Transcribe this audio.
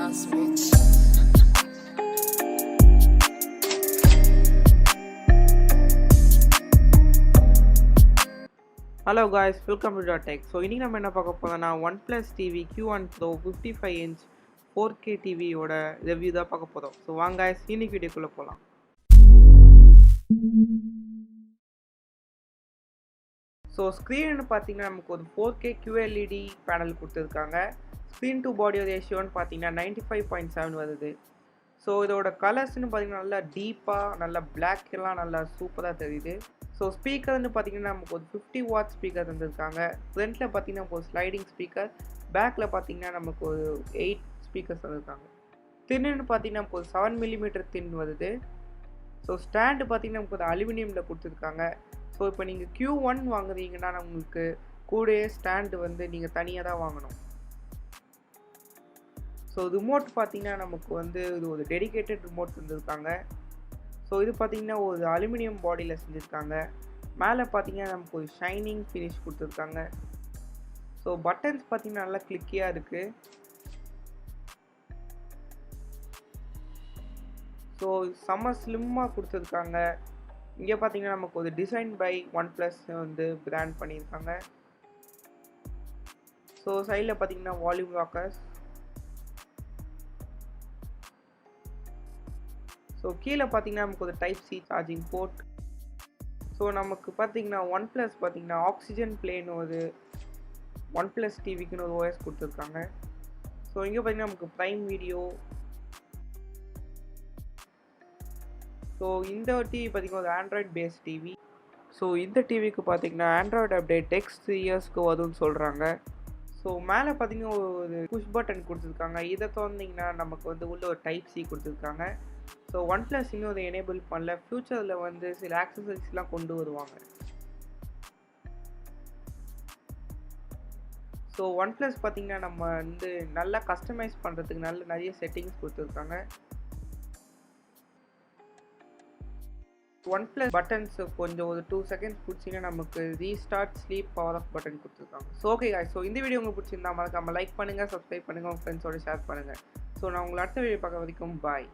house rich. Hello guys, welcome to DotTech. So இன்னைக்கு நம்ம என்ன பார்க்க போறோம்னா Oneplus TV Q1 PRO 55 inch 4K TV ஓட ரிவ்யூ தான் பார்க்க போறோம். So வாங்க guys, இன்னைக்கு வீடியோக்குள்ள போலாம். ஸோ ஸ்க்ரீன் பார்த்தீங்கன்னா நமக்கு ஒரு 4K QLED பேனல் கொடுத்துருக்காங்க. ஸ்க்ரீன் டு பாடி ரேஷியோன்னு பார்த்தீங்கன்னா 95.7 வருது. ஸோ இதோட கலர்ஸ்னு பார்த்தீங்கன்னா நல்லா டீப்பாக நல்லா பிளாக் எல்லாம் நல்லா சூப்பராக தெரியுது. ஸோ ஸ்பீக்கர்னு பார்த்தீங்கன்னா நமக்கு ஒரு 50 வாட் ஸ்பீக்கர் தந்துருக்காங்க. ஃப்ரண்ட்டில் பார்த்தீங்கன்னா நமக்கு ஒரு ஸ்லைடிங் ஸ்பீக்கர், பேக்கில் பார்த்தீங்கன்னா நமக்கு ஒரு 8 ஸ்பீக்கர்ஸ் தந்துருக்காங்க. தின்னு பார்த்தீங்கன்னா நமக்கு ஒரு 7 mm தின் வருது. ஸோ ஸ்டாண்டு பார்த்தீங்கன்னா நமக்கு ஒரு அலுமினியமில் கொடுத்துருக்காங்க. ஸோ இப்போ நீங்கள் Q1 வாங்குறீங்கன்னா உங்களுக்கு கூடயே ஸ்டாண்டு வந்து நீங்கள் தனியாக தான் வாங்கணும். ஸோ ரிமோட் பார்த்தீங்கன்னா நமக்கு வந்து இது ஒரு டெடிகேட்டட் ரிமோட் தந்துருக்காங்க. ஸோ இது பார்த்தீங்கன்னா ஒரு அலுமினியம் பாடியில் செஞ்சுருக்காங்க. மேலே பார்த்தீங்கன்னா நமக்கு ஒரு ஷைனிங் ஃபினிஷ் கொடுத்துருக்காங்க. ஸோ பட்டன்ஸ் பார்த்தீங்கன்னா நல்லா கிளிக்கியாக இருக்குது. ஸோ செம்ம ஸ்லிம்மாக கொடுத்துருக்காங்க. இங்கே பார்த்தீங்கன்னா நமக்கு ஒரு டிசைன் பை OnePlus வந்து பிராண்ட் பண்ணியிருக்காங்க. ஸோ சைடில் பார்த்தீங்கன்னா வால்யூம் லாக்கர்ஸ். ஸோ கீழே பார்த்தீங்கன்னா நமக்கு ஒரு டைப்-C சார்ஜிங் போர்ட். ஸோ நமக்கு பார்த்தீங்கன்னா OnePlus பார்த்தீங்கன்னா ஆக்சிஜன் பிளேன்னு ஒரு OnePlus டிவிக்குன்னு ஒரு OS கொடுத்துருக்காங்க. ஸோ இங்கே பார்த்தீங்கன்னா நமக்கு ப்ரைம் வீடியோ. ஸோ இந்த டிவி பார்த்தீங்கன்னா ஒரு ஆண்ட்ராய்ட் பேஸ்ட் டிவி. ஸோ இந்த டிவிக்கு பார்த்தீங்கன்னா ஆண்ட்ராய்டு அப்டேட் நெக்ஸ்ட் 3 இயர்ஸ்க்கு வரும்னு சொல்கிறாங்க. ஸோ மேலே பார்த்தீங்கன்னா ஒரு புஷ் பட்டன் கொடுத்துருக்காங்க. இதை திறந்தீங்கன்னா நமக்கு வந்து உள்ள ஒரு டைப்-C கொடுத்துருக்காங்க. ஸோ OnePlus இன்னும் அதை எனேபிள் பண்ணல. ஃப்யூச்சரில் வந்து சில ஆக்சசரிஸ்லாம் கொண்டு வருவாங்க. ஸோ OnePlus பார்த்தீங்கன்னா நம்ம வந்து நல்லா கஸ்டமைஸ் பண்ணுறதுக்கு நிறைய செட்டிங்ஸ் கொடுத்துருக்காங்க. OnePlus பட்டன்ஸ் கொஞ்சம் ஒரு 2 செகண்ட்ஸ் பிடிச்சிங்கன்னா நமக்கு restart sleep power off button கொடுத்துருக்காங்க. ஸோ ஓகே guys, ஸோ இந்த வீடியோ உங்களுக்கு பிடிச்சிருந்தா மறக்காம லைக் பண்ணுங்கள், சப்ஸ்கிரைப் பண்ணுங்கள், உங்கள் ஃப்ரெண்ட்ஸோட ஷேர் பண்ணுங்கள். ஸோ நான் உங்களை அடுத்த வீடியோ பார்க்க வரைக்கும் பாய்.